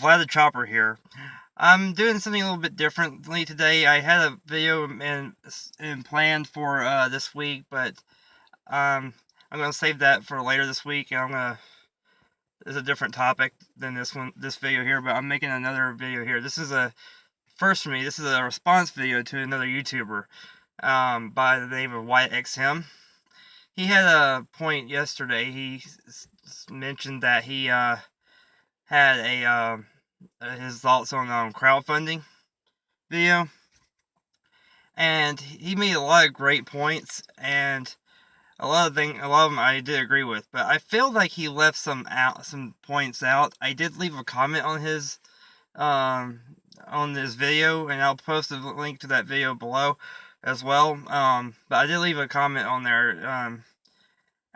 Vlad the Chopper here. I'm doing something a little bit differently today. I had a video in planned for this week, but um, I'm gonna save that for later this week. And It's a different topic than this video here, but I'm making another video here. This is a first for me. This is a response video to another YouTuber by the name of Wyattxhim. He had a point yesterday. He mentioned that he had his thoughts on crowdfunding video, and he made a lot of great points, and a lot of them I did agree with, but I feel like he left some points out. I did leave a comment um on this video, and I'll post a link to that video below as well. But I did leave a comment on there,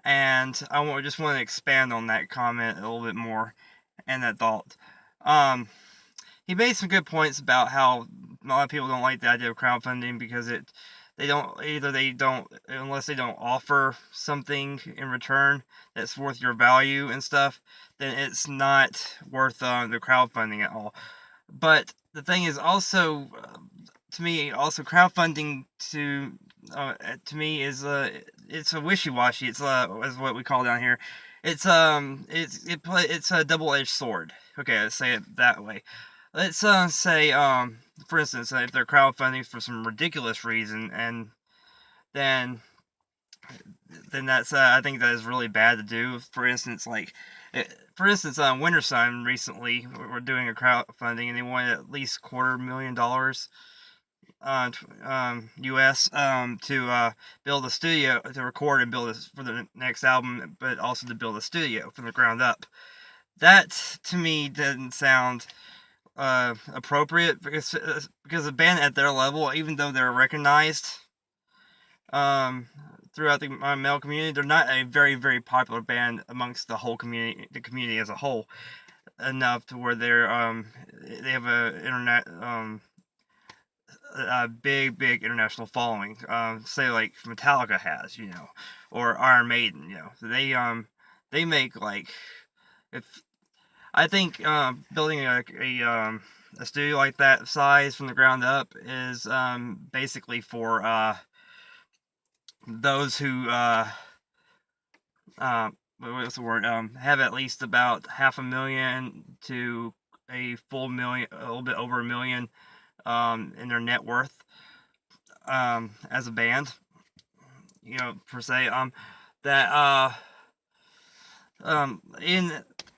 and just want to expand on that comment a little bit more and that thought. Um, he made some good points about how a lot of people don't like the idea of crowdfunding because they don't unless they don't offer something in return that's worth your value and stuff, then it's not worth the crowdfunding at all. But the thing is also, to me, also crowdfunding to me is it's a wishy-washy. It's is what we call down here. It's a double-edged sword. Okay, let's say it that way. Let's say for instance, if they're crowdfunding for some ridiculous reason, and then that's I think that is really bad to do. For instance, Winter Sun recently were doing a crowdfunding, and they wanted at least $250,000 US to build a studio to record and build this for the next album, but also to build a studio from the ground up. That to me didn't sound appropriate because a band at their level, even though they're recognized um, throughout the male community, they're not a very very popular band amongst the community as a whole, enough to where they have a big international following. Say like Metallica has, or Iron Maiden, So they make like if I think building a studio like that size from the ground up is basically for those who what's the word, have at least about half a million to a full million, a little bit over a million in their net worth as a band, per se. That in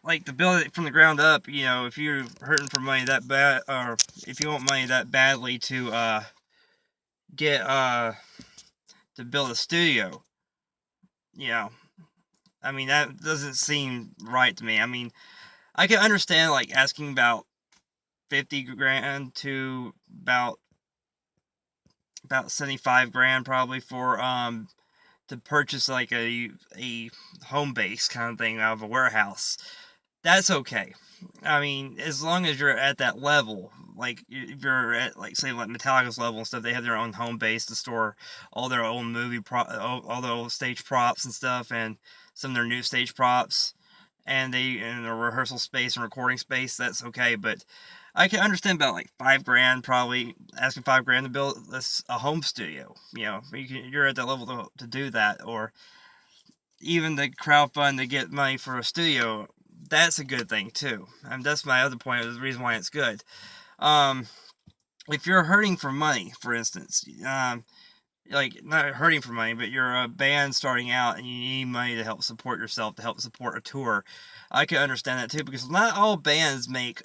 like to build it from the ground up, if you're hurting for money that bad, or if you want money that badly to get to build a studio, I mean that doesn't seem right to me. I mean, I can understand like asking about 50 grand to about 75 grand probably for to purchase like a home base kind of thing out of a warehouse. That's okay. I mean, as long as you're at that level, like if you're at like say like Metallica's level and stuff, they have their own home base to store all their own all their old stage props and stuff, and some of their new stage props, and they in a rehearsal space and recording space. That's okay, but I can understand about like 5 grand, probably asking 5 grand to build a home studio. You're at that level to do that, or even the crowdfund to get money for a studio. That's a good thing too, and that's my other point. Is the reason why it's good. Um, if you're hurting for money, for instance, like not hurting for money, but you're a band starting out and you need money to help support yourself, to help support a tour, I can understand that too, because not all bands make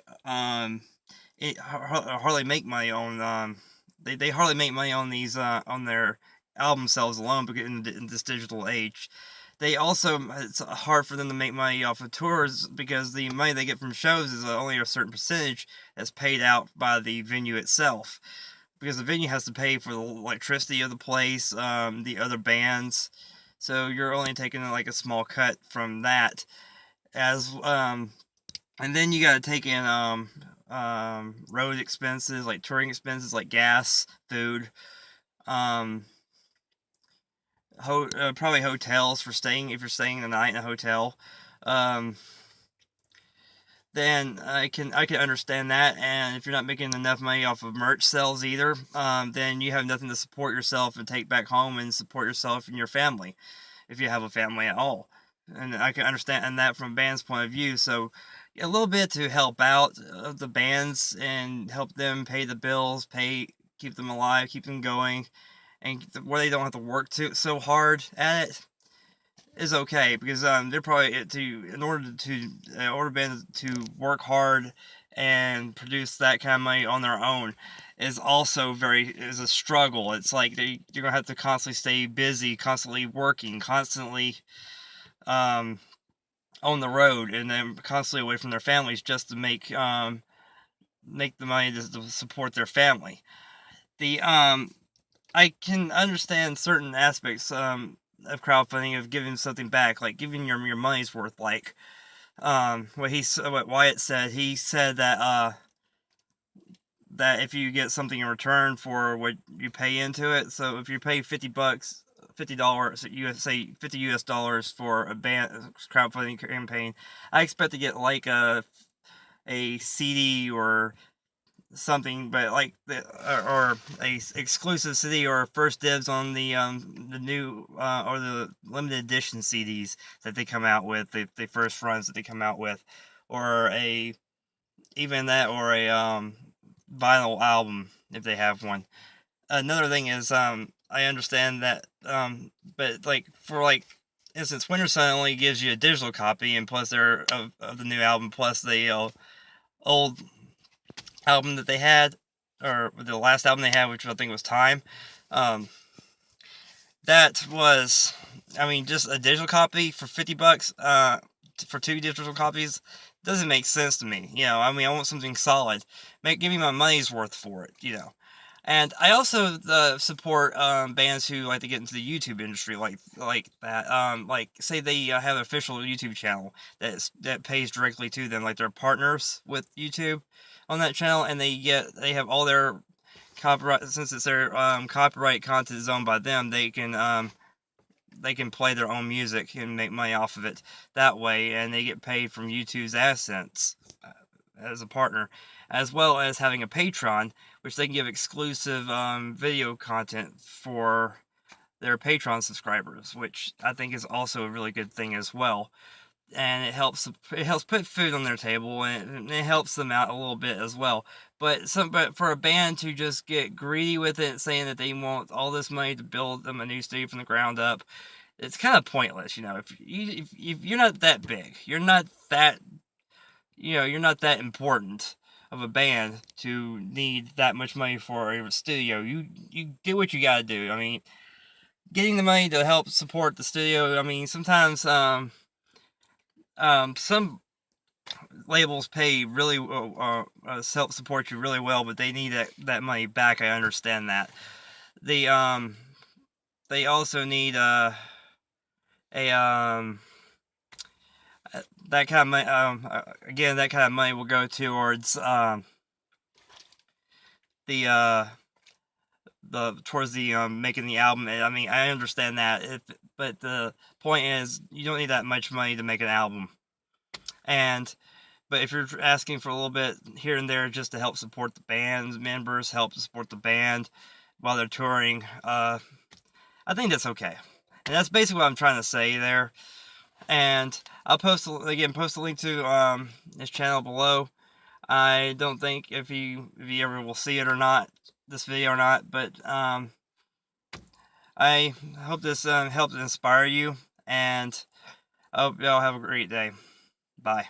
hardly make money on they hardly make money on these on their album sales alone, because in this digital age they also, it's hard for them to make money off of tours because the money they get from shows is only a certain percentage that's paid out by the venue itself, because the venue has to pay for the electricity of the place, the other bands, so you're only taking like a small cut from that. As And then you got to take in road expenses, like touring expenses, like gas, food, um, probably hotels for staying, if you're staying the night in a hotel. Um, then I can understand that. And if you're not making enough money off of merch sales either, then you have nothing to support yourself and take back home and support yourself and your family, if you have a family at all. And I can understand that from a band's point of view. So a little bit to help out the bands and help them pay the bills, keep them alive, keep them going, and where they don't have to work so hard at it is okay, because they're probably in order bands to work hard and produce that kind of money on their own is also is a struggle. It's like you're gonna have to constantly stay busy, constantly working, constantly um, on the road, and then constantly away from their families just to make the money to support their family. The I can understand certain aspects of crowdfunding, of giving something back, like giving your money's worth. Like what Wyatt said. He said that if you get something in return for what you pay into it, so if you pay $50, $50, say $50 for a band crowdfunding campaign, I expect to get like a CD or something, but like or a exclusive CD or first dibs on the new or the limited edition CDs that they come out with, the first runs that they come out with, or even that, or a vinyl album if they have one. Another thing is I understand that but like for like instance, Winter Sun only gives you a digital copy, and plus they're of the new album, plus the old album that they had, or the last album they had, which I think was Time. Um, that was, I mean, just a digital copy for $50. For two digital copies doesn't make sense to me. I mean, I want something solid. Give me my money's worth for it. And I also support bands who like to get into the YouTube industry, like that. Like say they have an official YouTube channel that pays directly to them, like they're partners with YouTube on that channel, and they have all their copyright, since it's their copyright content is owned by them. They can play their own music and make money off of it that way, and they get paid from YouTube's AdSense as a partner, as well as having a Patreon, which they can give exclusive video content for their Patreon subscribers, which I think is also a really good thing as well. And it helps put food on their table, and it helps them out a little bit as well. But for a band to just get greedy with it, saying that they want all this money to build them a new studio from the ground up, it's kind of pointless. If you're not that big, you're not that important of a band to need that much money for a studio. You do what you gotta do. I mean, getting the money to help support the studio. I mean, sometimes some labels pay really help support you really well, but they need that money back. I understand that. They also need a that kind of money. Again, that kind of money will go towards the towards the making the album. I mean, I understand that, but the point is, you don't need that much money to make an album. But if you're asking for a little bit here and there just to help support the band's members, help support the band while they're touring, I think that's okay. And that's basically what I'm trying to say there. And I'll post a link to his channel below. I don't think if he ever will see it or not, this video or not, but I hope this helped inspire you, and I hope y'all have a great day. Bye.